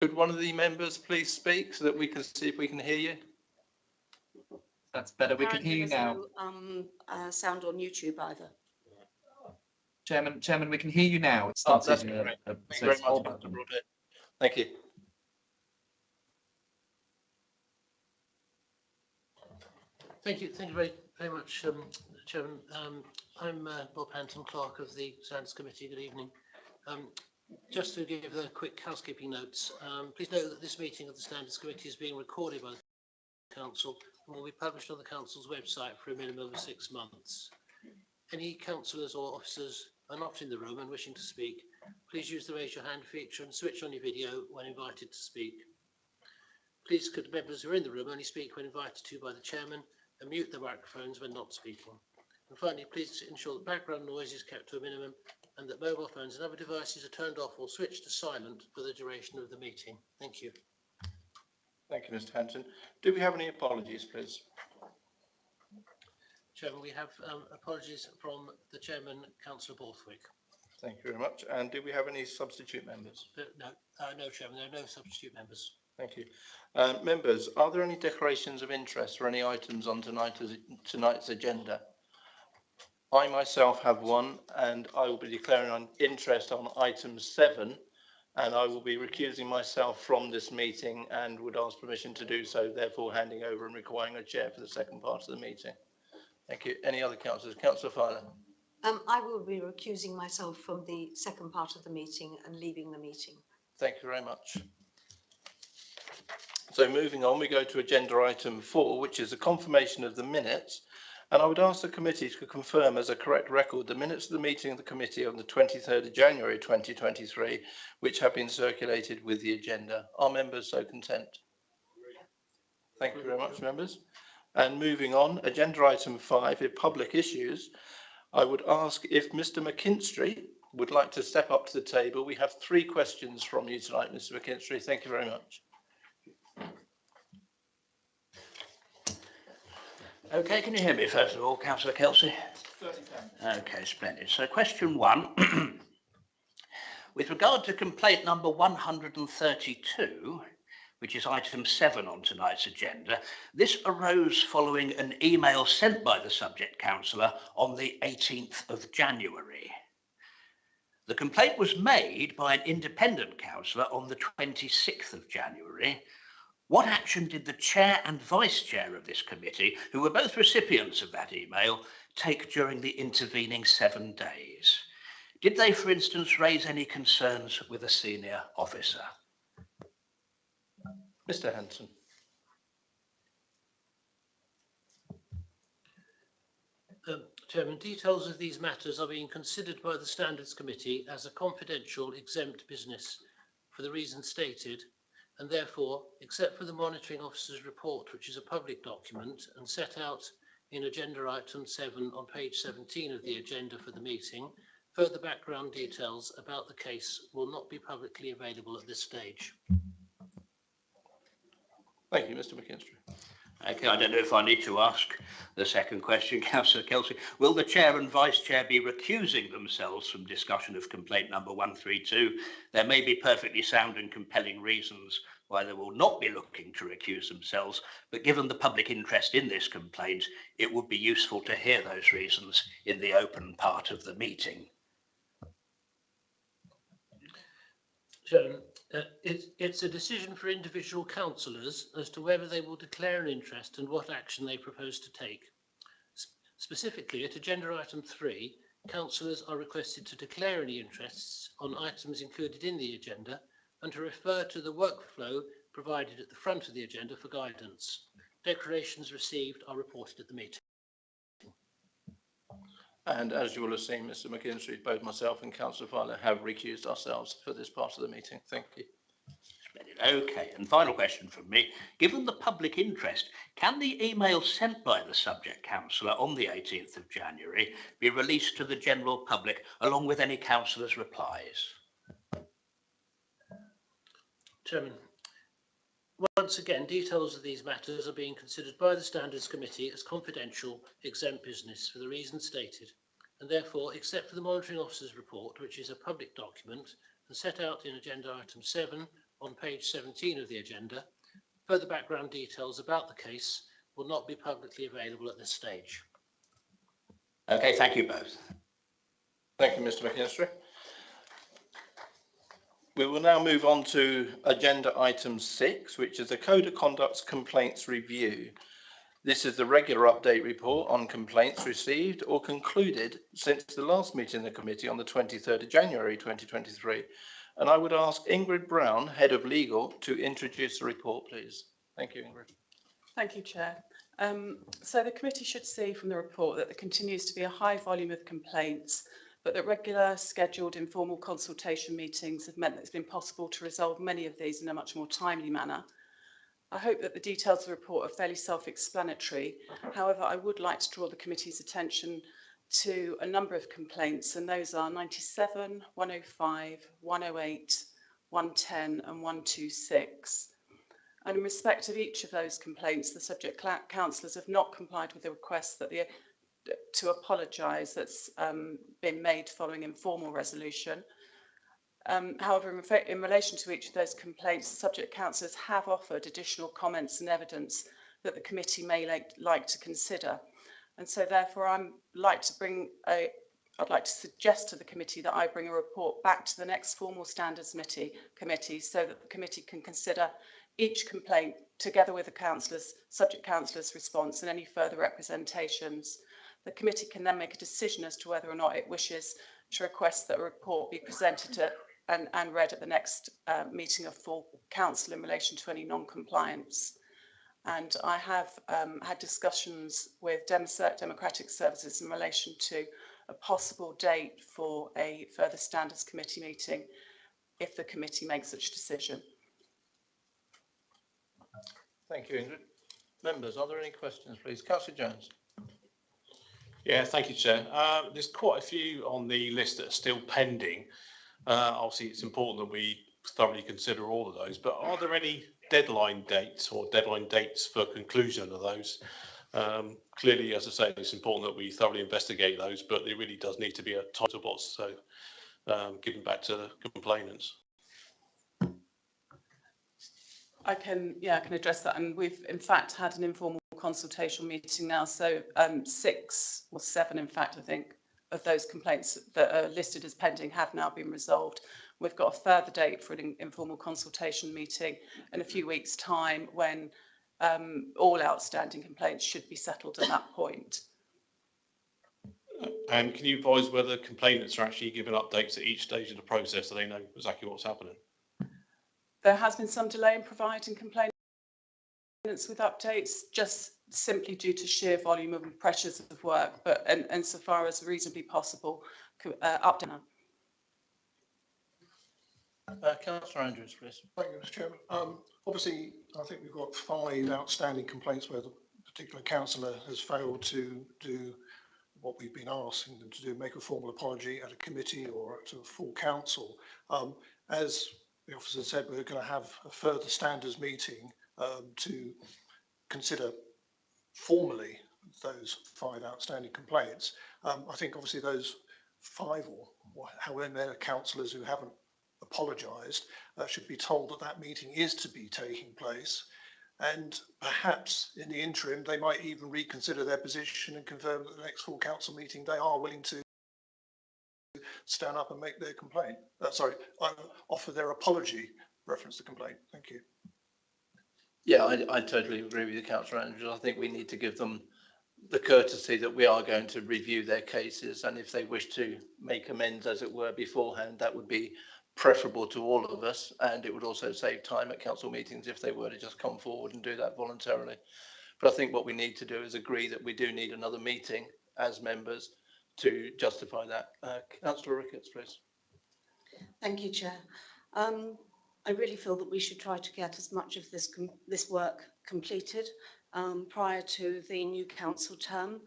Could one of the members please speak so that we can see if we can hear you? That's better. We can hear you now. No sound on YouTube either. Chairman, we can hear you now. It's That's great. Thank you very much, Mr. Broadhead. Thank you. Thank you very much, Chairman. I'm Bob Hanton, Clerk of the Standards Committee. Good evening. Just to give the quick housekeeping notes, please note that this meeting of the Standards Committee is being recorded by the Council and will be published on the Council's website for a minimum of 6 months. Any councillors or officers are not in the room and wishing to speak, please use the raise your hand feature and switch on your video when invited to speak. Please could members who are in the room only speak when invited to by the Chairman and mute their microphones when not speaking. And finally, please ensure that background noise is kept to a minimum and that mobile phones and other devices are turned off or switched to silent for the duration of the meeting. Thank you. Thank you, Mr. Hanton. Do we have any apologies, please? Chairman, we have apologies from the Chairman, Councillor Borthwick. Thank you very much. And do we have any substitute members? No, Chairman, there are no substitute members. Thank you. Members, are there any declarations of interest for any items on tonight's agenda? I myself have one, and I will be declaring an interest on item 7, and I will be recusing myself from this meeting and would ask permission to do so, therefore handing over and requiring a chair for the second part of the meeting. Thank you. Any other councillors? Councillor Fowler. I will be recusing myself from the second part of the meeting and leaving the meeting. Thank you very much. So moving on, we go to agenda item 4, which is a confirmation of the minutes. And I would ask the committee to confirm as a correct record the minutes of the meeting of the committee on the 23rd of January 2023, which have been circulated with the agenda. Are members so content? Thank you very much, members. And moving on, agenda item 5 is public issues. I would ask if Mr. McKinstry would like to step up to the table. We have 3 questions from you tonight, Mr. McKinstry. Thank you very much. Okay, can you hear me first of all, Councillor Kelsey? Okay, splendid. So question 1, with regard to complaint number 132, which is item 7 on tonight's agenda, this arose following an email sent by the subject councillor on the 18th of January. The complaint was made by an independent councillor on the 26th of January. What action did the chair and vice chair of this committee, who were both recipients of that email, take during the intervening 7 days? Did they, for instance, raise any concerns with a senior officer? Mr. Hanson. Chairman, details of these matters are being considered by the Standards Committee as a confidential exempt business for the reasons stated, and therefore, except for the monitoring officer's report, which is a public document and set out in agenda item 7 on page 17 of the agenda for the meeting, further background details about the case will not be publicly available at this stage. Thank you, Mr. McKinstry. Okay, I don't know if I need to ask the second question, Councillor Kelsey. Will the chair and vice chair be recusing themselves from discussion of complaint number 132? There may be perfectly sound and compelling reasons why they will not be looking to recuse themselves, but given the public interest in this complaint, it would be useful to hear those reasons in the open part of the meeting. It's a decision for individual councillors as to whether they will declare an interest and what action they propose to take. Specifically, at agenda item 3, councillors are requested to declare any interests on items included in the agenda and to refer to the workflow provided at the front of the agenda for guidance. Declarations received are reported at the meeting. And as you will have seen, Mr. McKinstry, both myself and Councillor Fowler have recused ourselves for this part of the meeting. Thank you. Okay, and final question from me. Given the public interest, can the email sent by the subject councillor on the 18th of January be released to the general public along with any councillor's replies? Chairman, once again, details of these matters are being considered by the Standards Committee as confidential, exempt business for the reasons stated, and therefore, except for the monitoring officer's report, which is a public document and set out in agenda item 7 on page 17 of the agenda. Further background details about the case will not be publicly available at this stage. Okay, thank you both. Thank you, Mr. McKinstry. We will now move on to agenda item 6, which is the Code of Conduct's Complaints Review. This is the regular update report on complaints received or concluded since the last meeting of the committee on the 23rd of January 2023. And I would ask Ingrid Brown, Head of Legal, to introduce the report, please. Thank you, Ingrid. Thank you, Chair. So the committee should see from the report that there continues to be a high volume of complaints, but that regular scheduled informal consultation meetings have meant that it's been possible to resolve many of these in a much more timely manner. I hope that the details of the report are fairly self-explanatory. However, I would like to draw the committee's attention to a number of complaints, and those are 97, 105, 108, 110 and 126. And in respect of each of those complaints, the subject councillors have not complied with the request that to apologise that's been made following informal resolution. However, in relation to each of those complaints, the subject councillors have offered additional comments and evidence that the committee may like to consider. And so therefore I'd like to suggest to the committee that I bring a report back to the next formal standards committee so that the committee can consider each complaint together with the subject councillors' response and any further representations. The committee can then make a decision as to whether or not it wishes to request that a report be presented to and read at the next meeting of full council in relation to any non-compliance. And I have had discussions with Democratic Services in relation to a possible date for a further standards committee meeting if the committee makes such a decision. Thank you, Ingrid. Members, are there any questions, please? Councillor Jones. Yeah, thank you, Chair. There's quite a few on the list that are still pending. Obviously, it's important that we thoroughly consider all of those, but are there any deadline dates for conclusion of those? Clearly, as I say, it's important that we thoroughly investigate those, but there really does need to be a time to what's given back to the complainants. I can address that, and we've in fact had an informal consultation meeting now, so 6 or 7 in fact I think of those complaints that are listed as pending have now been resolved. We've got a further date for an informal consultation meeting in a few weeks' time when all outstanding complaints should be settled at that point. And can you advise whether complainants are actually given updates at each stage of the process so they know exactly what's happening? There has been some delay in providing complainants with updates, just simply due to sheer volume and pressures of work, but and so far as reasonably possible, update. Councillor Andrews, please. Thank you, Mr. Chairman. Obviously, I think we've got 5 outstanding complaints where the particular councillor has failed to do what we've been asking them to do, make a formal apology at a committee or to a full council. As the officer said, we're going to have a further standards meeting to consider formally those 5 outstanding complaints. I think obviously those 5 or however many councillors who haven't apologised should be told that that meeting is to be taking place, and perhaps in the interim they might even reconsider their position and confirm that at the next full council meeting they are willing to stand up and make their complaint. Offer their apology reference to complaint. Thank you. Yeah, I totally agree with you, Councillor Andrews. I think we need to give them the courtesy that we are going to review their cases, and if they wish to make amends, as it were, beforehand, that would be preferable to all of us, and it would also save time at council meetings if they were to just come forward and do that voluntarily. But I think what we need to do is agree that we do need another meeting as members to justify that. Councillor Ricketts, please. Thank you, Chair. I really feel that we should try to get as much of this work completed prior to the new council term.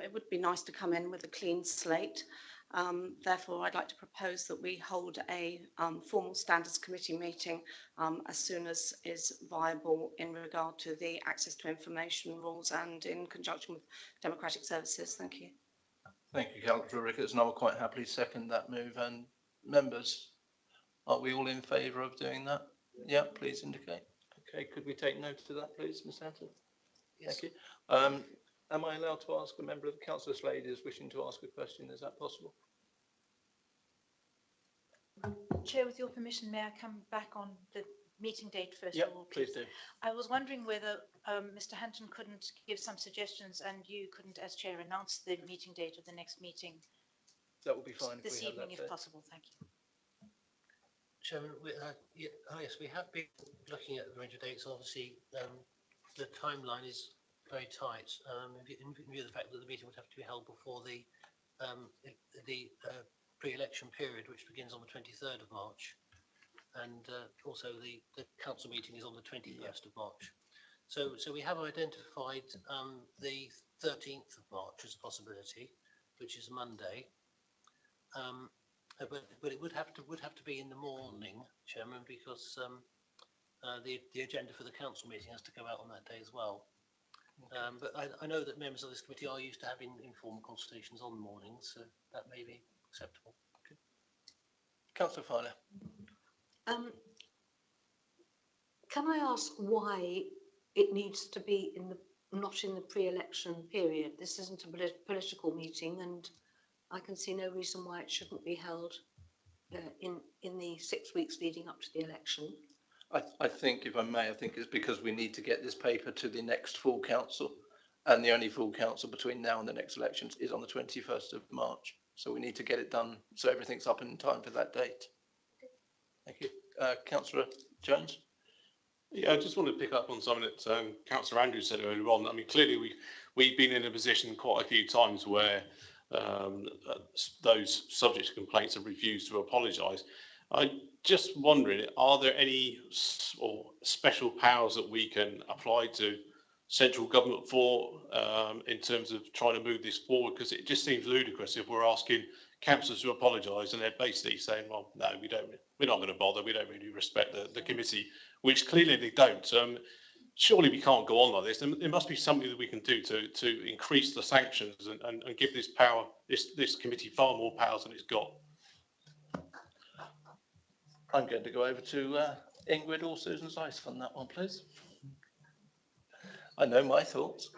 It would be nice to come in with a clean slate. Therefore, I'd like to propose that we hold a formal standards committee meeting as soon as is viable in regard to the access to information rules and in conjunction with Democratic Services. Thank you. Thank you, Councillor Ricketts, and I will quite happily second that move. And members, Are we all in favour of doing that? Yeah, please indicate. Okay, could we take note of that, please, Ms Hampton? Yes. Thank you. Am I allowed to ask a member of the Council Slade is wishing to ask a question? Is that possible? Chair, with your permission, may I come back on the meeting date first Yep, of all, please do. I was wondering whether Mr. Hanton couldn't give some suggestions and you couldn't, as chair, announce the meeting date of the next meeting That would be fine if this we have evening, that if date. possible. Thank you. Chairman, yes, we have been looking at the range of dates. Obviously, the timeline is very tight. In view of the fact that the meeting would have to be held before the pre-election period, which begins on the 23rd of March, and also the council meeting is on the 21st of March. So we have identified the 13th of March as a possibility, which is Monday. But it would have to be in the morning, Chairman, because the agenda for the council meeting has to go out on that day as well. But I know that members of this committee are used to having informal consultations on mornings, so that may be acceptable. Okay. Councillor Fowler. Can I ask why it needs to be not in the pre-election period? This isn't a political meeting, and I can see no reason why it shouldn't be held in the 6 weeks leading up to the election. I think, if I may, I think it's because we need to get this paper to the next full council, and the only full council between now and the next elections is on the 21st of March. So we need to get it done so everything's up in time for that date. Thank you. Councillor Jones. Yeah, I just want to pick up on something that Councillor Andrews said earlier on. I mean, clearly we've been in a position quite a few times where those subject to complaints have refused to apologise. I'm just wondering, are there any special powers that we can apply to central government for in terms of trying to move this forward? Because it just seems ludicrous if we're asking councillors to apologise and they're basically saying, well, no, we're not going to bother, we don't really respect the committee, which clearly they don't. Surely we can't go on like this. There must be something that we can do to increase the sanctions and give this committee far more powers than it's got. I'm going to go over to Ingrid or Susan Zeiss on that one, please. I know my thoughts.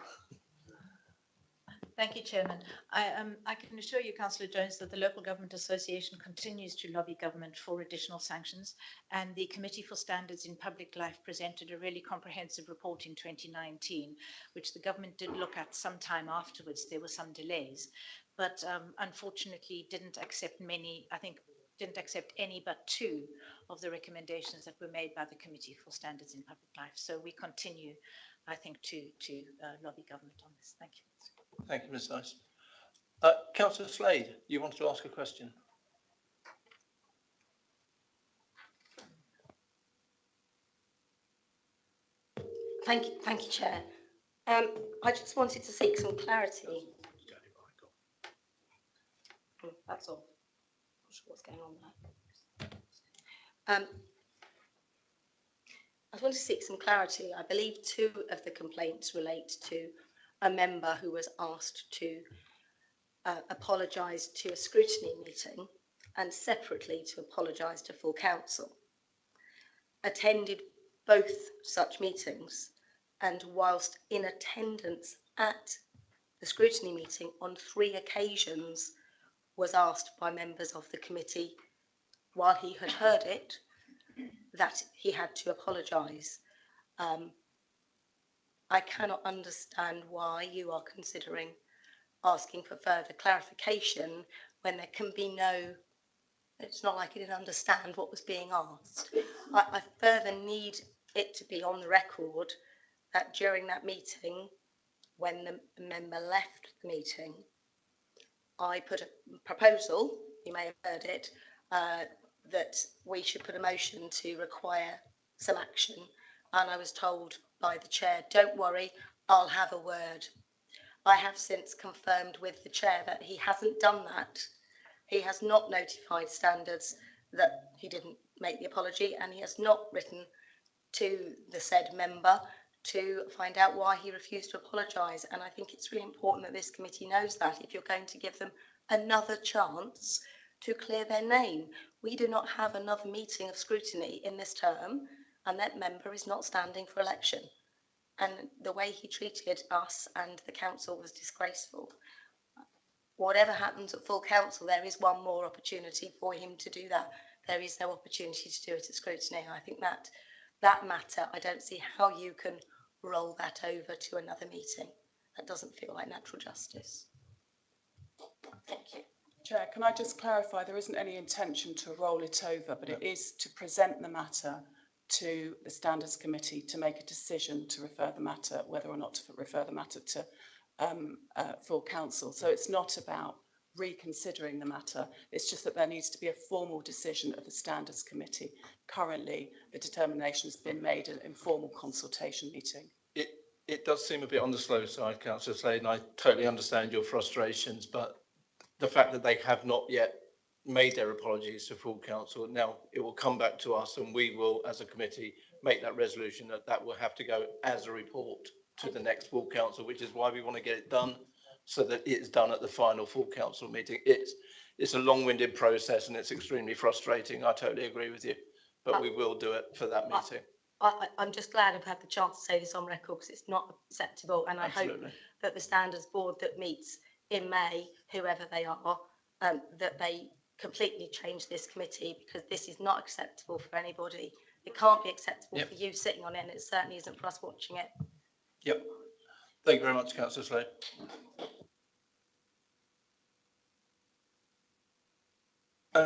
Thank you, Chairman. I can assure you, Councillor Jones, that the Local Government Association continues to lobby government for additional sanctions, and the Committee for Standards in Public Life presented a really comprehensive report in 2019, which the government did look at some time afterwards. There were some delays, but unfortunately didn't accept many, I think didn't accept any but 2 of the recommendations that were made by the Committee for Standards in Public Life. So we continue, I think, to lobby government on this. Thank you. Thank you, Ms. Nice. Councillor Slade, you wanted to ask a question? Thank you, Chair. I just wanted to seek some clarity. That's all. Not sure what's going on there. I just want to seek some clarity. I believe 2 of the complaints relate to a member who was asked to apologise to a scrutiny meeting and separately to apologise to full council. Attended both such meetings, and whilst in attendance at the scrutiny meeting on 3 occasions was asked by members of the committee, while he had heard it, that he had to apologise. I cannot understand why you are considering asking for further clarification when there can be no, it's not like he didn't understand what was being asked. I further need it to be on the record that during that meeting, when the member left the meeting, I put a proposal, you may have heard it, that we should put a motion to require some action, and I was told by the chair, don't worry, I'll have a word. I have since confirmed with the chair that he hasn't done that. He has not notified standards that he didn't make the apology, and he has not written to the said member to find out why he refused to apologise. And I think it's really important that this committee knows that if you're going to give them another chance to clear their name. We do not have another meeting of scrutiny in this term, and that member is not standing for election. And the way he treated us and the council was disgraceful. Whatever happens at full council, there is one more opportunity for him to do that. There is no opportunity to do it at scrutiny. And I think that matter, I don't see how you can roll that over to another meeting. That doesn't feel like natural justice. Thank you. Chair, can I just clarify, there isn't any intention to roll it over, but it is to present the matter to the Standards Committee to make a decision to refer the matter, whether or not to refer the matter to full council. So it's not about reconsidering the matter. It's just that there needs to be a formal decision of the Standards Committee. Currently, the determination has been made at an informal consultation meeting. It does seem a bit on the slow side, Councillor Slade, and I totally understand your frustrations, but the fact that they have not yet made their apologies to full council, now it will come back to us and we will, as a committee, make that resolution that will have to go as a report to the next full council, which is why we want to get it done so that it's done at the final full council meeting. It's a long-winded process and it's extremely frustrating. I totally agree with you, but we will do it for that meeting. I'm just glad I've had the chance to say this on record because it's not acceptable, and I hope that the Standards Board that meets in May, whoever they are, that they completely change this committee, because this is not acceptable for anybody. It can't be acceptable for you sitting on it, and it certainly isn't for us watching it. Yep. Thank you very much, Councillor Slade.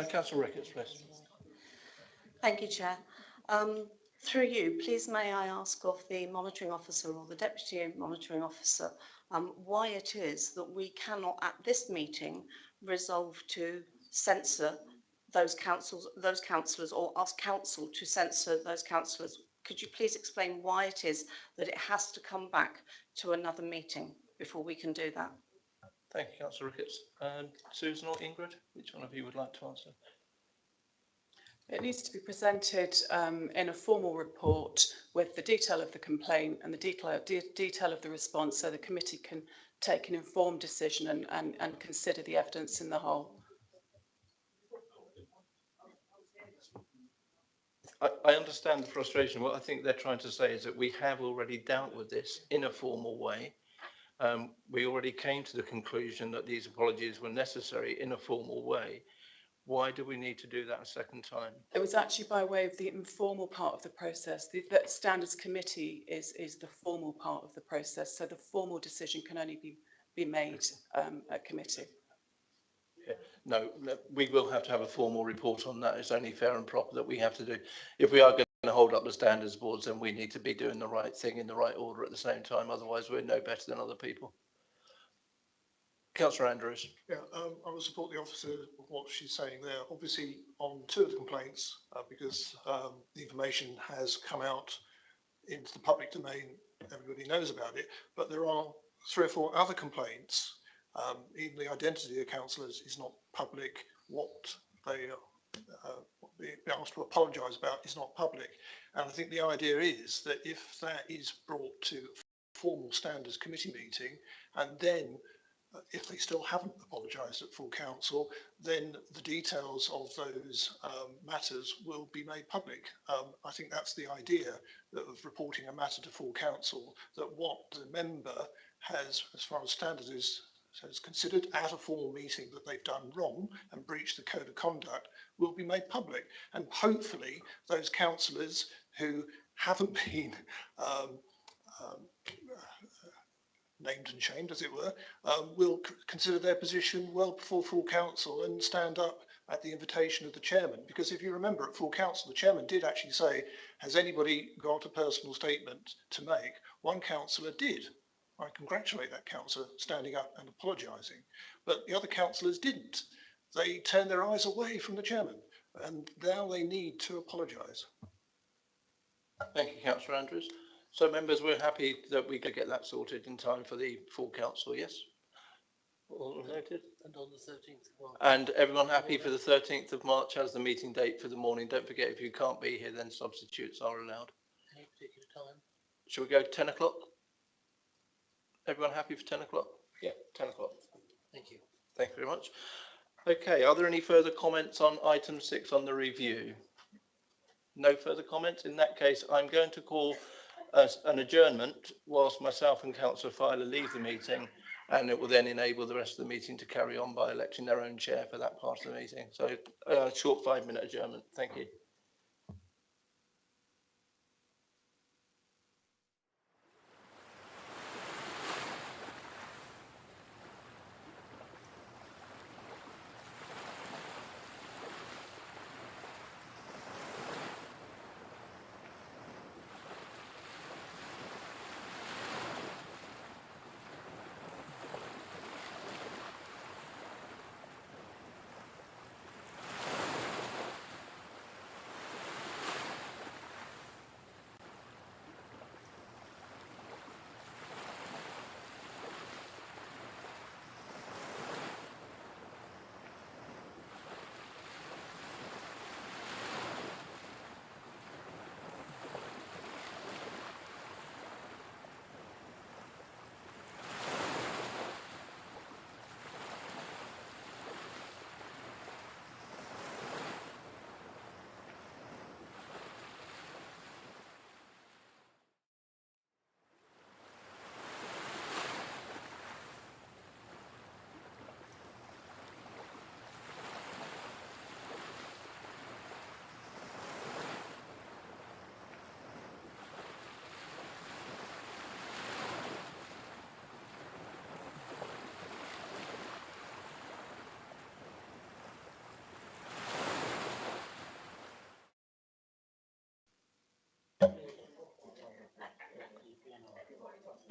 Councillor Ricketts, please. Thank you, Chair. Through you, please may I ask of the monitoring officer or the deputy monitoring officer why it is that we cannot at this meeting resolve to censor those councillors or ask council to censor those councillors. Could you please explain why it is that it has to come back to another meeting before we can do that? Thank you, Councillor Ricketts. Susan or Ingrid, which one of you would like to answer? It needs to be presented in a formal report with the detail of the complaint and the detail of the response, so the committee can take an informed decision and consider the evidence in the whole. I understand the frustration. What I think they're trying to say is that we have already dealt with this in a formal way. We already came to the conclusion that these apologies were necessary in a formal way. Why do we need to do that a second time? It was actually by way of the informal part of the process. The Standards Committee is the formal part of the process, so the formal decision can only be made at committee. Yeah. No, we will have to have a formal report on that. It's only fair and proper that we have to do. If we are going to hold up the standards boards, then we need to be doing the right thing in the right order at the same time. Otherwise, we're no better than other people. Councillor Andrews. Yeah, I will support the officer of what she's saying there. Obviously, on two of the complaints, because the information has come out into the public domain, everybody knows about it, but there are 3 or 4 other complaints. Even the identity of councillors is not public. What they are asked to apologise about is not public. And I think the idea is that if that is brought to a formal standards committee meeting, and then if they still haven't apologised at full council, then the details of those matters will be made public. I think that's the idea of reporting a matter to full council, that what the member has, as far as standards is considered at a formal meeting that they've done wrong and breached the code of conduct, will be made public. And hopefully those councillors who haven't been named and shamed, as it were, will consider their position well before full council and stand up at the invitation of the chairman. Because if you remember, at full council, the chairman did actually say, has anybody got a personal statement to make? One councillor did. I congratulate that councillor standing up and apologising. But the other councillors didn't. They turned their eyes away from the chairman, and now they need to apologise. Thank you, Councillor Andrews. So, members, we're happy that we could get that sorted in time for the full council, yes? All noted. And on the 13th of March. And everyone happy for the 13th of March as the meeting date for the morning? Don't forget, if you can't be here, then substitutes are allowed. Any particular time? Shall we go 10 o'clock? Everyone happy for 10 o'clock? Yeah, 10 o'clock. Thank you. Thank you very much. Okay, are there any further comments on item 6 on the review? No further comments? In that case, I'm going to call an adjournment whilst myself and Councillor Filer leave the meeting, and it will then enable the rest of the meeting to carry on by electing their own chair for that part of the meeting. So a short 5-minute adjournment. Thank you.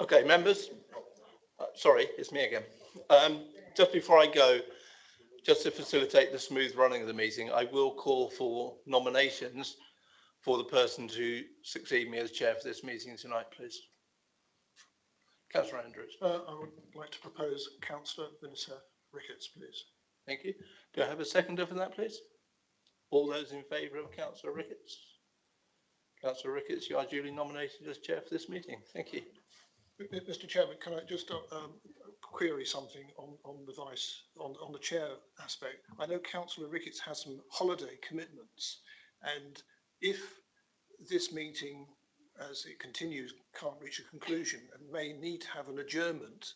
Okay, members. Sorry, it's me again. Just before I go, just to facilitate the smooth running of the meeting, I will call for nominations for the person to succeed me as chair for this meeting tonight, please. Councillor Andrews. I would like to propose Councillor Vanessa Ricketts, please. Thank you. Do I have a seconder for that, please? All those in favour of Councillor Ricketts? Councillor Ricketts, you are duly nominated as chair for this meeting. Thank you. Mr. Chairman, can I just query something on the chair aspect? I know Councillor Ricketts has some holiday commitments, and if this meeting, as it continues, can't reach a conclusion and may need to have an adjournment,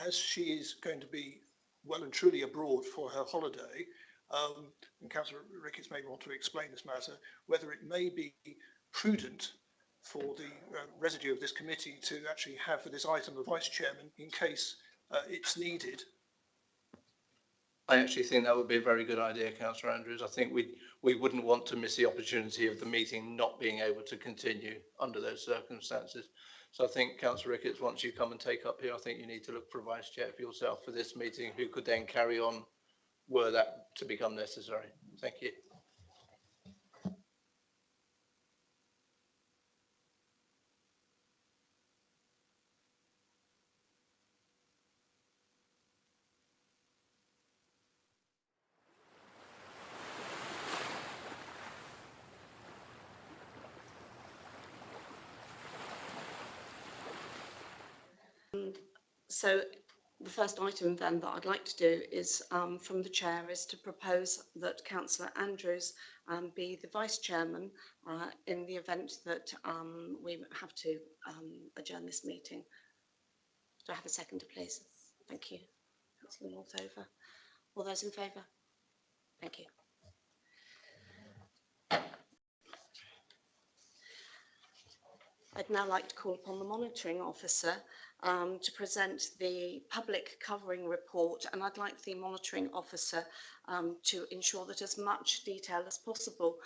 as she is going to be well and truly abroad for her holiday, and Councillor Ricketts may want to explain this matter, whether it may be prudent for the residue of this committee to actually have for this item the vice chairman in case it's needed. I actually think that would be a very good idea, Councillor Andrews. I think we wouldn't want to miss the opportunity of the meeting not being able to continue under those circumstances. So I think, Councillor Ricketts, once you come and take up here, I think you need to look for a vice chair for yourself for this meeting, who could then carry on were that to become necessary. Thank you. So the first item then that I'd like to do is from the chair is to propose that Councillor Andrews be the vice chairman in the event that we have to adjourn this meeting. Do I have a seconder, please? Thank you. Councillor Northover. All those in favour? Thank you. I'd now like to call upon the monitoring officer to present the public covering report, and I'd like the monitoring officer to ensure that as much detail as possible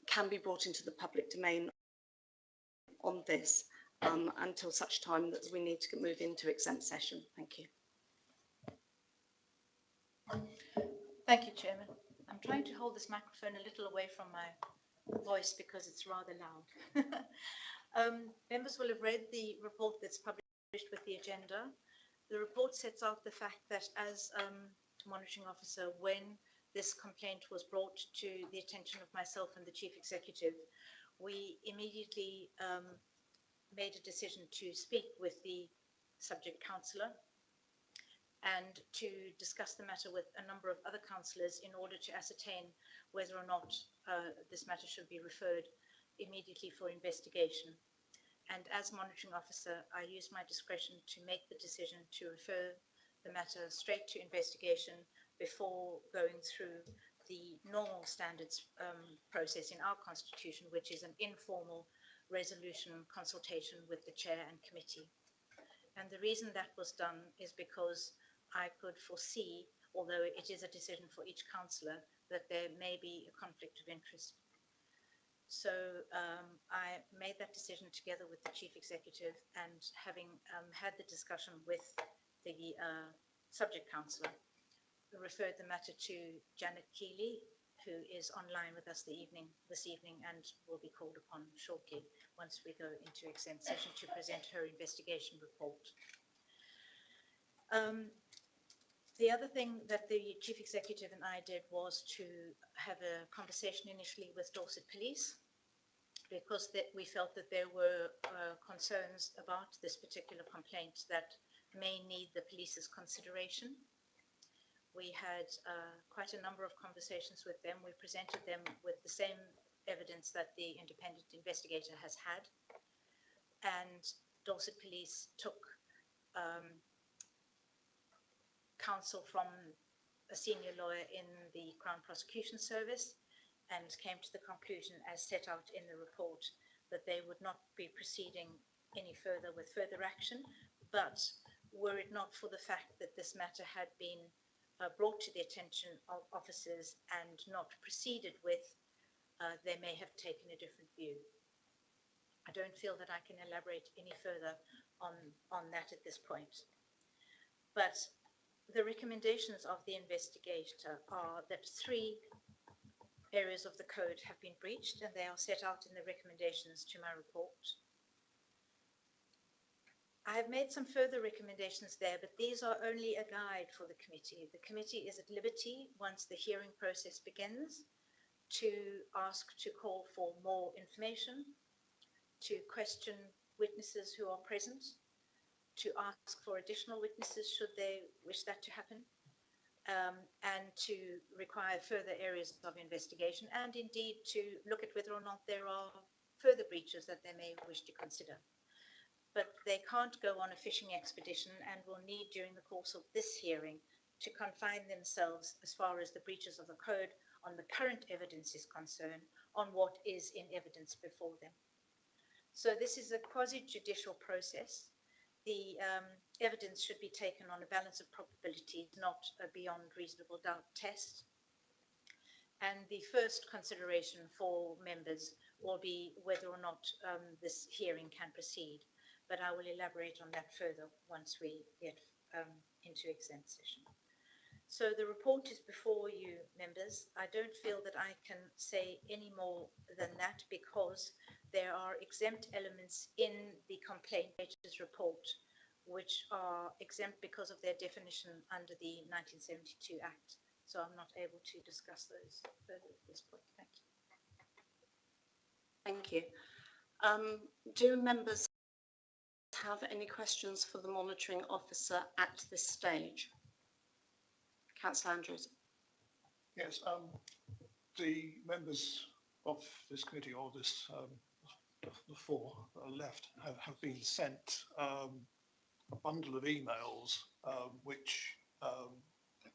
can be brought into the public domain on this until such time that we need to move into exempt session. Thank you. Thank you, Chairman. I'm trying to hold this microphone a little away from my voice because it's rather loud. Members will have read the report that's published with the agenda. The report sets out the fact that as monitoring officer, when this complaint was brought to the attention of myself and the chief executive, we immediately made a decision to speak with the subject councillor and to discuss the matter with a number of other councillors in order to ascertain whether or not this matter should be referred immediately for investigation. And as monitoring officer, I use my discretion to make the decision to refer the matter straight to investigation before going through the normal standards process in our constitution, which is an informal resolution consultation with the chair and committee. And the reason that was done is because I could foresee, although it is a decision for each councillor, that there may be a conflict of interest. So I made that decision together with the chief executive, and having had the discussion with the subject councillor, referred the matter to Janet Keeley, who is online with us this evening and will be called upon shortly once we go into exempt session to present her investigation report. The other thing that the chief executive and I did was to have a conversation initially with Dorset Police, because we felt that there were concerns about this particular complaint that may need the police's consideration. We had quite a number of conversations with them. We presented them with the same evidence that the independent investigator has had, and Dorset Police took counsel from a senior lawyer in the Crown Prosecution Service and came to the conclusion, as set out in the report, that they would not be proceeding any further with further action. But were it not for the fact that this matter had been brought to the attention of officers and not proceeded with, they may have taken a different view. I don't feel that I can elaborate any further on that at this point. But the recommendations of the investigator are that 3 areas of the code have been breached, and they are set out in the recommendations to my report. I have made some further recommendations there, but these are only a guide for the committee. The committee is at liberty, once the hearing process begins, to ask to call for more information, to question witnesses who are present, to ask for additional witnesses should they wish that to happen, and to require further areas of investigation, and indeed to look at whether or not there are further breaches that they may wish to consider. But they can't go on a fishing expedition and will need, during the course of this hearing, to confine themselves, as far as the breaches of the code on the current evidence is concerned, on what is in evidence before them. So this is a quasi-judicial process. The evidence should be taken on a balance of probabilities, not a beyond reasonable doubt test. And the first consideration for members will be whether or not this hearing can proceed. But I will elaborate on that further once we get into exempt session. So the report is before you, members. I don't feel that I can say any more than that, because there are exempt elements in the complaint report which are exempt because of their definition under the 1972 Act. So I'm not able to discuss those further at this point. Thank you. Thank you. Do members have any questions for the monitoring officer at this stage? Councillor Andrews. Yes, the members of this committee, or this the 4 that are left, have been sent a bundle of emails which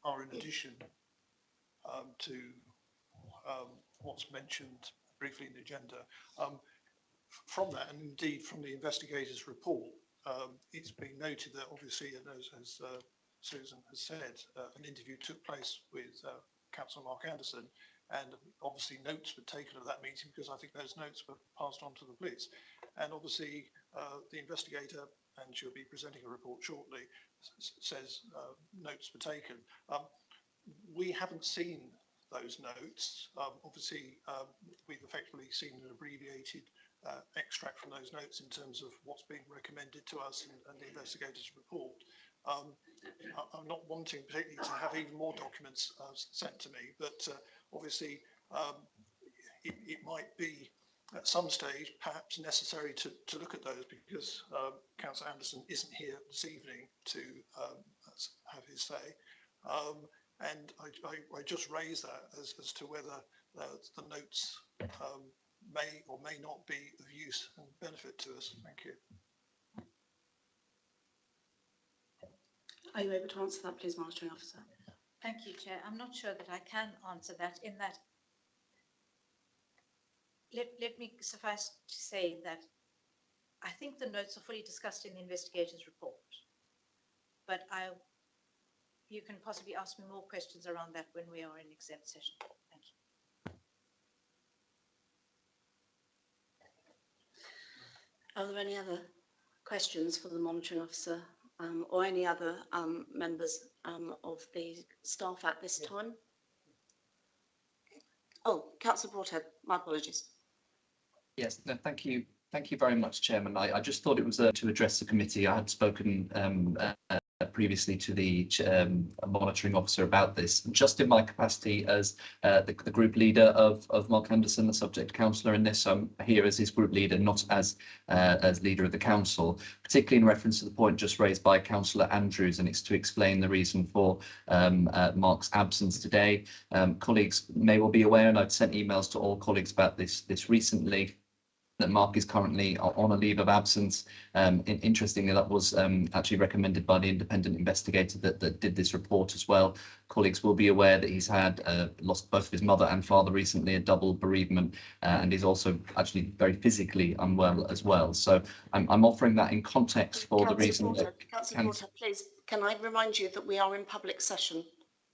are in addition to what's mentioned briefly in the agenda. From that, and indeed from the investigator's report, it's been noted that obviously, as Susan has said, an interview took place with Councillor Mark Anderson, and obviously notes were taken of that meeting, because I think those notes were passed on to the police. And obviously the investigator, and she'll be presenting a report shortly, says notes were taken. We haven't seen those notes. Obviously we've effectively seen an abbreviated extract from those notes in terms of what's being recommended to us and the investigator's report. I'm not wanting particularly to have even more documents sent to me, but obviously it might be at some stage perhaps necessary to look at those, because Councillor Anderson isn't here this evening to have his say. And I just raise that as to whether the notes may or may not be of use and benefit to us. Thank you. Are you able to answer that, please, Monitoring Officer? Thank you, Chair. I'm not sure that I can answer that in that. Let me suffice to say that I think the notes are fully discussed in the investigator's report, but you can possibly ask me more questions around that when we are in exempt session. Thank you. Are there any other questions for the Monitoring Officer or any other members of the staff at this time? Oh, Councillor Broadhead, my apologies. Yes, no, thank you. Thank you very much, Chairman. I just thought it was to address the committee. I had spoken previously to the monitoring officer about this, just in my capacity as the group leader of Mark Anderson, the subject councillor in this. I'm here as his group leader, not as leader of the council, particularly in reference to the point just raised by Councillor Andrews, and it's to explain the reason for Mark's absence today. Colleagues may well be aware, and I've sent emails to all colleagues about this recently, that Mark is currently on a leave of absence. Interestingly, that was actually recommended by the independent investigator that did this report as well. Colleagues will be aware that he's had lost both of his mother and father recently, a double bereavement, and he's also actually very physically unwell as well. So I'm offering that in context for the reason that... Councillor Porter, please, can I remind you that we are in public session?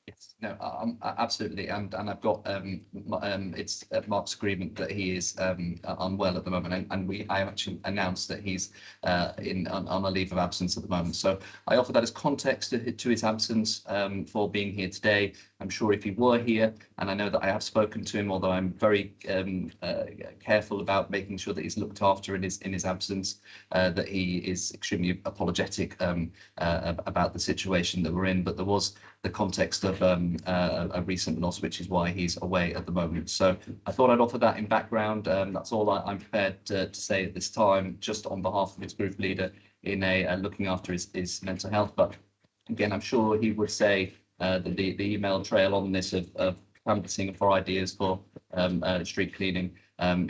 Yes, no, absolutely, and I've got it's Mark's agreement that he is unwell at the moment, and I actually announced that he's on a leave of absence at the moment. So I offer that as context to his absence for being here today. I'm sure if he were here, and I know that I have spoken to him, although I'm very careful about making sure that he's looked after in his absence, that he is extremely apologetic about the situation that we're in. But there was the context of a recent loss, which is why he's away at the moment. So I thought I'd offer that in background. That's all I'm prepared to say at this time, just on behalf of his group leader in looking after his mental health. But again, I'm sure he would say that the email trail on this of canvassing for ideas for street cleaning,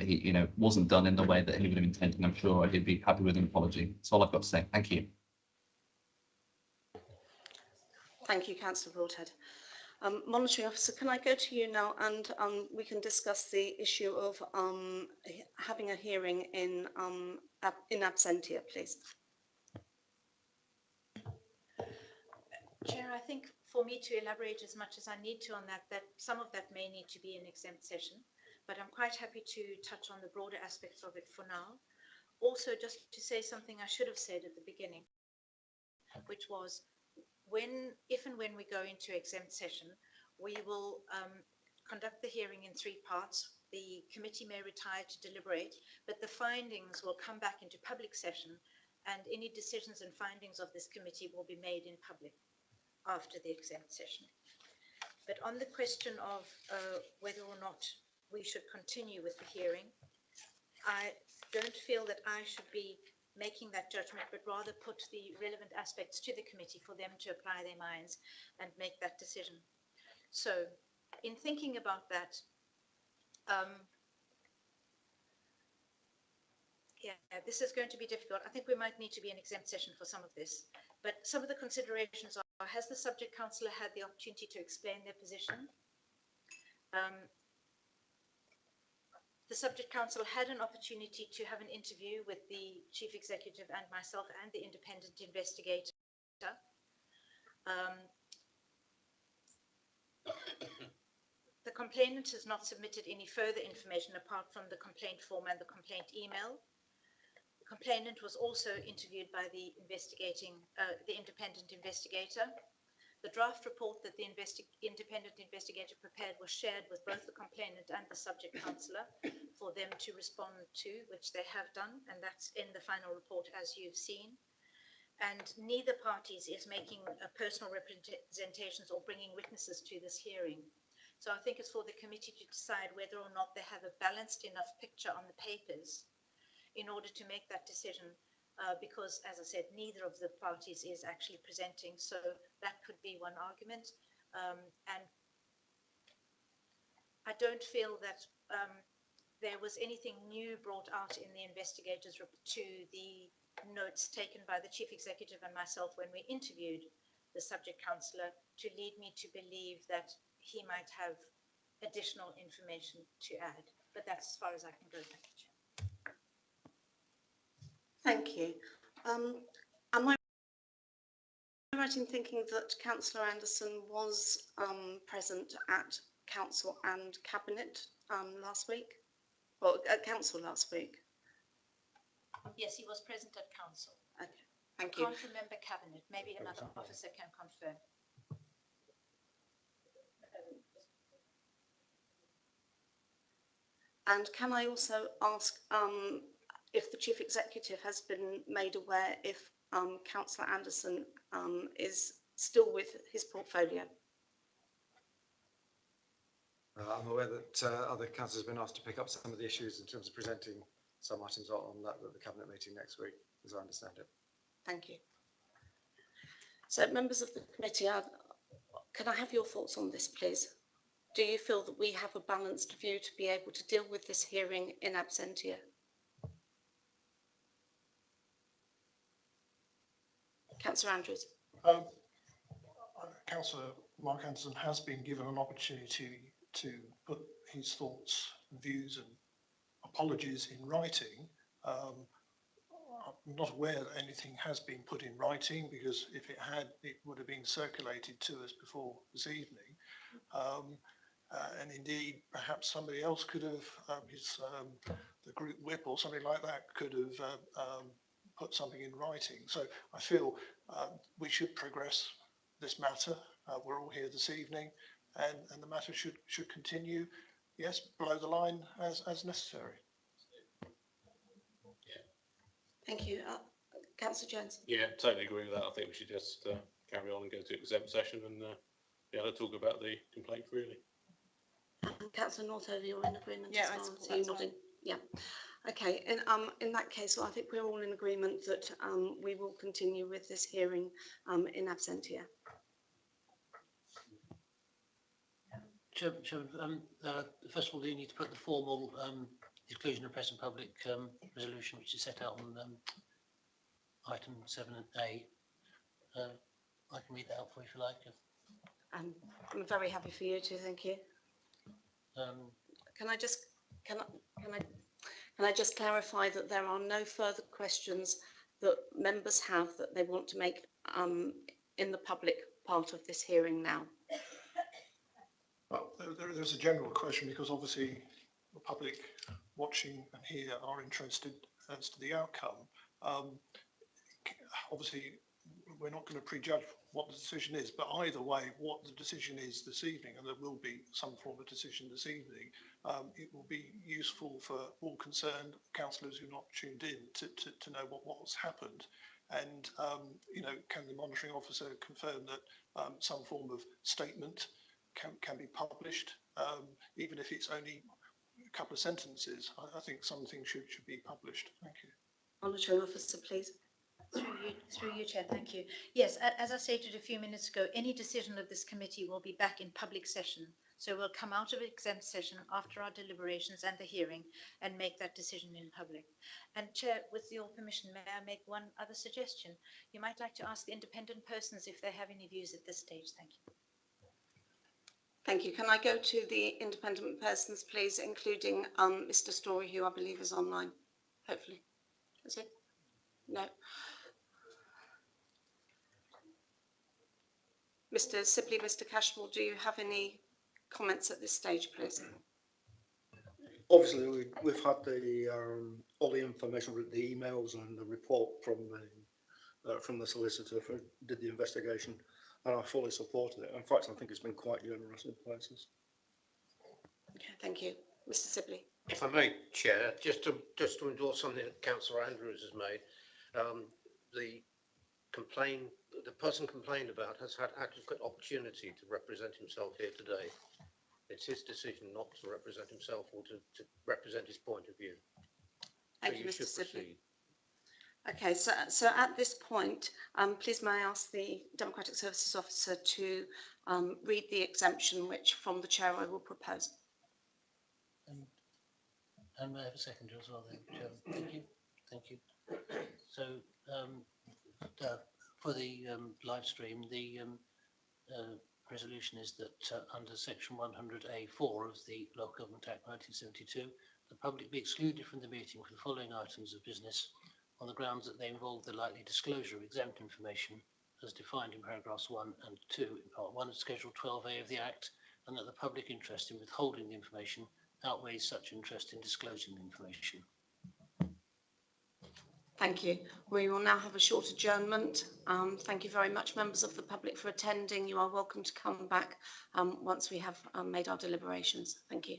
he wasn't done in the way that he would have intended. I'm sure he'd be happy with an apology. That's all I've got to say. Thank you. Thank you, Councillor Broadhead. Monitoring Officer, can I go to you now, and we can discuss the issue of having a hearing in absentia, please. Chair, I think for me to elaborate as much as I need to on that some of that may need to be an exempt session, but I'm quite happy to touch on the broader aspects of it for now. Also, just to say something I should have said at the beginning, which was, if and when we go into exempt session, we will conduct the hearing in 3 parts. The committee may retire to deliberate, but the findings will come back into public session, and any decisions and findings of this committee will be made in public after the exempt session. But on the question of whether or not we should continue with the hearing, I don't feel that I should be making that judgment, but rather put the relevant aspects to the committee for them to apply their minds and make that decision. So in thinking about that, this is going to be difficult. I think we might need to be in exempt session for some of this, but some of the considerations are, has the subject councillor had the opportunity to explain their position? The subject council had an opportunity to have an interview with the chief executive and myself and the independent investigator. The complainant has not submitted any further information apart from the complaint form and the complaint email. The complainant was also interviewed by the independent investigator. The draft report that the independent investigator prepared was shared with both the complainant and the subject councillor for them to respond to, which they have done, and that's in the final report as you've seen. And neither parties is making personal representations or bringing witnesses to this hearing. So I think it's for the committee to decide whether or not they have a balanced enough picture on the papers in order to make that decision because, as I said, neither of the parties is actually presenting. So that could be one argument. And I don't feel that there was anything new brought out in the investigators to the notes taken by the chief executive and myself when we interviewed the subject councillor to lead me to believe that he might have additional information to add. But that's as far as I can go. Thank you. Am I right in thinking that Councillor Anderson was present at Council and Cabinet last week? Or at Council last week? Yes, he was present at council. Okay, thank you. Can't remember cabinet. Maybe another officer can confirm. And can I also ask if the Chief Executive has been made aware if Councillor Anderson is still with his portfolio? I'm aware that other councillors have been asked to pick up some of the issues in terms of presenting some items on that at the Cabinet meeting next week, as I understand it. Thank you. So, members of the committee, can I have your thoughts on this, please? Do you feel that we have a balanced view to be able to deal with this hearing in absentia? Councillor Andrews. Councillor Mark Anderson has been given an opportunity to put his thoughts, views and apologies in writing. I'm not aware that anything has been put in writing, because if it had, it would have been circulated to us before this evening. And indeed, perhaps somebody else could have, the group whip or something like that could have put something in writing. So I feel we should progress this matter. We're all here this evening, and the matter should continue, yes, below the line as necessary. Thank you. Councillor Jones. Yeah, totally agree with that. I think we should just carry on and go to exempt session and be able to talk about the complaint freely. Councillor Northover, you're in agreement Yeah, as well? So you're nodding. Yeah. Okay. In that case, well, I think we're all in agreement that we will continue with this hearing in absentia. Chairman, first of all, you need to put the formal exclusion of press and public resolution, which is set out on item 7A. I can read that out for you if you like. I'm very happy for you to. Thank you. Can I just clarify that there are no further questions that members have that they want to make in the public part of this hearing now? Well, there's a general question, because obviously the public watching and here are interested as to the outcome. Obviously, we're not going to prejudge what the decision is, but either way, what the decision is this evening, and there will be some form of decision this evening, it will be useful for all concerned councillors who are not tuned in to know what's happened. And, you know, can the monitoring officer confirm that some form of statement can be published, even if it's only a couple of sentences? I think something should be published. Thank you. Monitoring officer, please. Through you, Chair, thank you. Yes, as I stated a few minutes ago, any decision of this committee will be back in public session. So we'll come out of exempt session after our deliberations and the hearing and make that decision in public. And Chair, with your permission, may I make one other suggestion? You might like to ask the independent persons if they have any views at this stage. Thank you. Thank you. Can I go to the independent persons, please, including Mr. Story, who I believe is online, hopefully. Is it? No. Mr. Sibley, Mr. Cashmore, do you have any comments at this stage, please? Obviously, we've had the all the information, the emails and the report from the solicitor who did the investigation, and I fully supported it. In fact, I think it's been quite generous in places. Okay, thank you. Mr. Sibley. If I may, Chair, just to endorse something that Councillor Andrews has made, the person complained about has had adequate opportunity to represent himself here today. It's his decision not to represent himself or to represent his point of view. Thank So you, Mr. Sibley. Okay, so at this point, please may I ask the Democratic Services Officer to read the exemption, which from the chair I will propose. And may I have a seconder as well then, Chairman? Thank you. Thank you. So for the live stream, the resolution is that under section 100A4 of the Local Government Act 1972, the public be excluded from the meeting for the following items of business on the grounds that they involve the likely disclosure of exempt information as defined in paragraphs 1 and 2 in part 1 of Schedule 12A of the Act, and that the public interest in withholding the information outweighs such interest in disclosing the information. Thank you. We will now have a short adjournment. Thank you very much, members of the public, for attending. You are welcome to come back once we have made our deliberations. Thank you.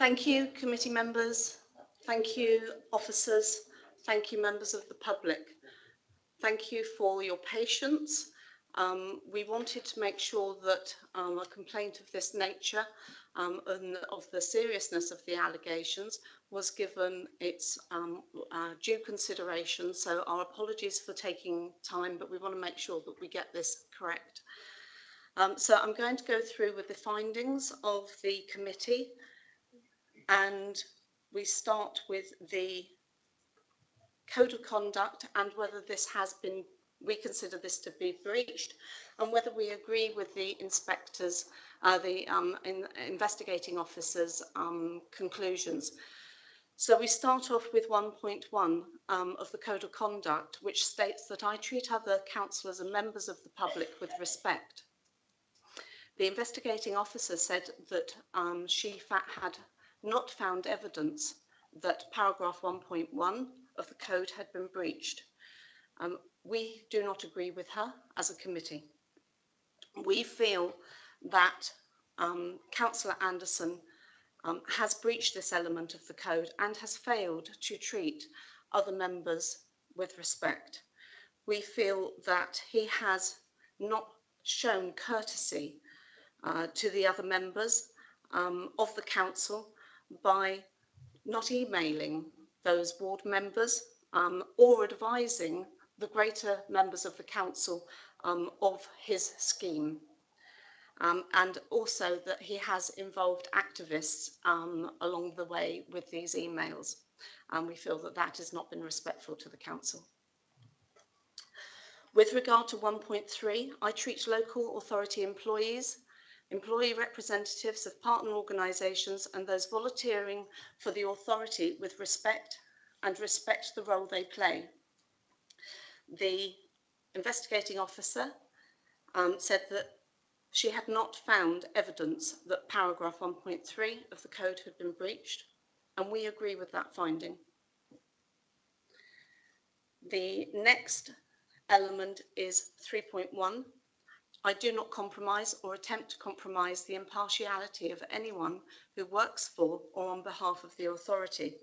Thank you, committee members. Thank you, officers. Thank you, members of the public. Thank you for your patience. We wanted to make sure that a complaint of this nature and of the seriousness of the allegations was given its due consideration. So our apologies for taking time, but we want to make sure that we get this correct. So I'm going to go through with the findings of the committee, and we start with the code of conduct and whether this has been, we consider this to be breached, and whether we agree with the inspectors, investigating officers' conclusions. So we start off with 1.1 of the code of conduct, which states that I treat other councillors and members of the public with respect. The investigating officer said that she had not found evidence that paragraph 1.1 of the code had been breached. We do not agree with her as a committee. We feel that Councillor Anderson has breached this element of the code and has failed to treat other members with respect. We feel that he has not shown courtesy to the other members of the council by not emailing those ward members or advising the greater members of the council of his scheme. And also that he has involved activists along the way with these emails. And we feel that that has not been respectful to the council. With regard to 1.3, I treat local authority employees, employee representatives of partner organisations and those volunteering for the authority with respect and respect the role they play. The investigating officer said that she had not found evidence that paragraph 1.3 of the code had been breached, and we agree with that finding. The next element is 3.1. I do not compromise or attempt to compromise the impartiality of anyone who works for or on behalf of the authority.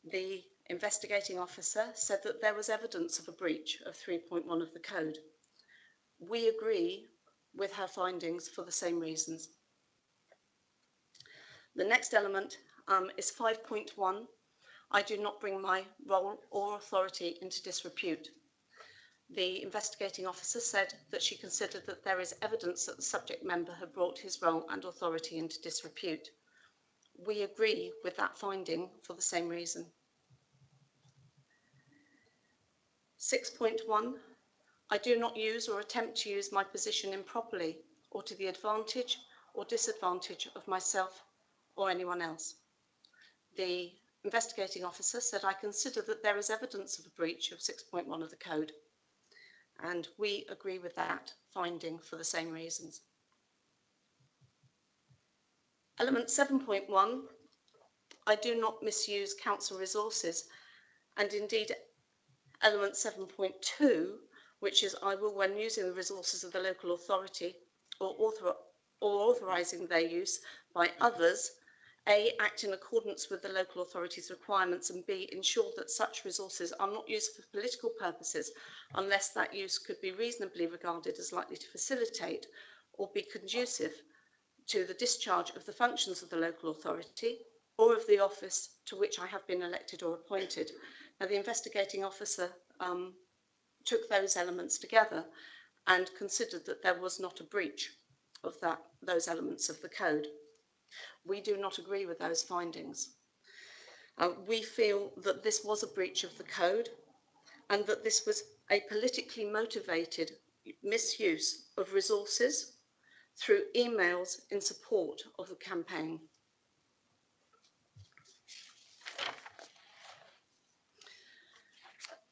The investigating officer said that there was evidence of a breach of 3.1 of the code. We agree with her findings for the same reasons. The next element is 5.1. I do not bring my role or authority into disrepute. The investigating officer said that she considered that there is evidence that the subject member had brought his role and authority into disrepute. We agree with that finding for the same reason. 6.1, I do not use or attempt to use my position improperly or to the advantage or disadvantage of myself or anyone else. The investigating officer said, I consider that there is evidence of a breach of 6.1 of the code, and we agree with that finding for the same reasons. Element 7.1, I do not misuse council resources, and indeed element 7.2, which is I will, when using the resources of the local authority or authorising their use by others, A, act in accordance with the local authority's requirements, and B, ensure that such resources are not used for political purposes unless that use could be reasonably regarded as likely to facilitate or be conducive to the discharge of the functions of the local authority or of the office to which I have been elected or appointed. Now, the investigating officer took those elements together and considered that there was not a breach of those elements of the code. We do not agree with those findings. We feel that this was a breach of the code and that this was a politically motivated misuse of resources through emails in support of the campaign.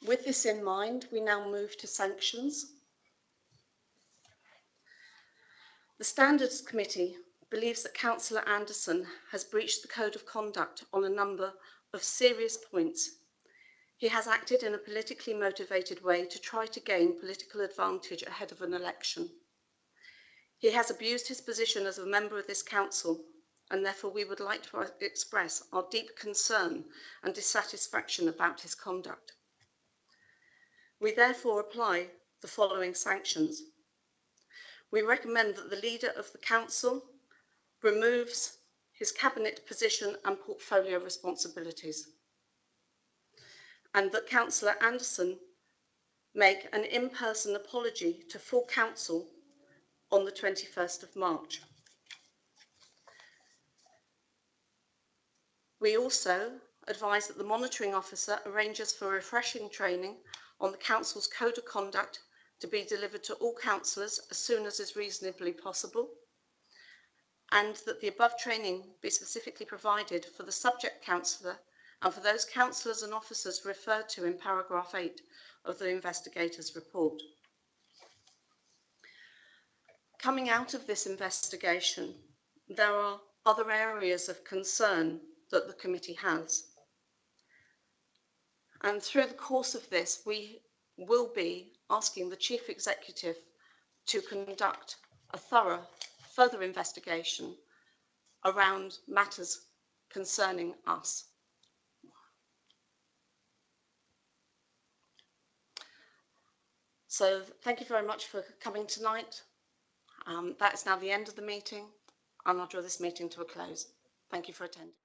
With this in mind, we now move to sanctions. The Standards Committee believes that Councillor Anderson has breached the Code of Conduct on a number of serious points. He has acted in a politically motivated way to try to gain political advantage ahead of an election. He has abused his position as a member of this council and therefore we would like to express our deep concern and dissatisfaction about his conduct. We therefore apply the following sanctions. We recommend that the leader of the council removes his cabinet position and portfolio responsibilities, and that Councillor Anderson make an in-person apology to full council on the 21st of March. We also advise that the monitoring officer arranges for refreshing training on the council's code of conduct to be delivered to all councillors as soon as is reasonably possible, and that the above training be specifically provided for the subject councillor and for those councillors and officers referred to in paragraph 8 of the investigator's report. Coming out of this investigation, there are other areas of concern that the committee has. And through the course of this, we will be asking the Chief Executive to conduct a thorough further investigation around matters concerning us. So thank you very much for coming tonight. That is now the end of the meeting, and I'll draw this meeting to a close. Thank you for attending.